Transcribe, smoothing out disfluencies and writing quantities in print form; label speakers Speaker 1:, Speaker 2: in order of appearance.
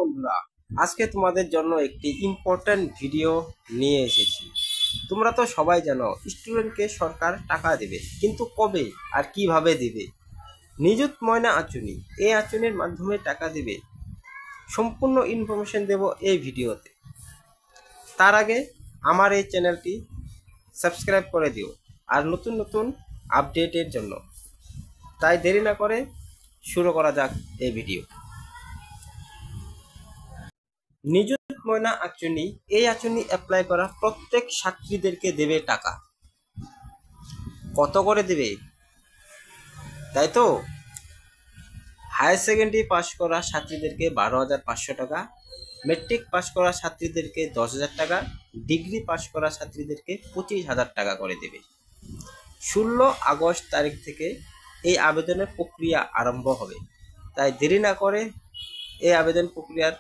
Speaker 1: বন্ধুরা, আজকে তোমাদের জন্য একটি ইম্পর্ট্যান্ট ভিডিও নিয়ে এসেছি। তোমরা তো সবাই জানো স্টুডেন্টকে সরকার টাকা দেবে, কিন্তু কবে আর কিভাবে দেবে। নিযুত ময়না আঁচনি, এই আঁচনির মাধ্যমে টাকা দেবে, সম্পূর্ণ ইনফরমেশন দেব এই ভিডিওতে। তার আগে আমার এই চ্যানেলটি সাবস্ক্রাইব করে দিও আর নতুন নতুন আপডেটের জন্য। তাই দেরি না করে শুরু করা যাক এই ভিডিও। নিযুত ময়না আঁচনি, এই আঁচনি অ্যাপ্লাই করা প্রত্যেক ছাত্রীদেরকে দেবে টাকা। কত করে দেবে তাই তো? হায়ার সেকেন্ডারি পাস করা ছাত্রীদেরকে 12,500 টাকা, মেট্রিক পাস করা ছাত্রীদেরকে 10,000 টাকা, ডিগ্রি পাস করা ছাত্রীদেরকে 25,000 টাকা করে দেবে। 16 আগস্ট তারিখ থেকে এই আবেদনের প্রক্রিয়া আরম্ভ হবে। তাই দেরি না করে এই আবেদন প্রক্রিয়ার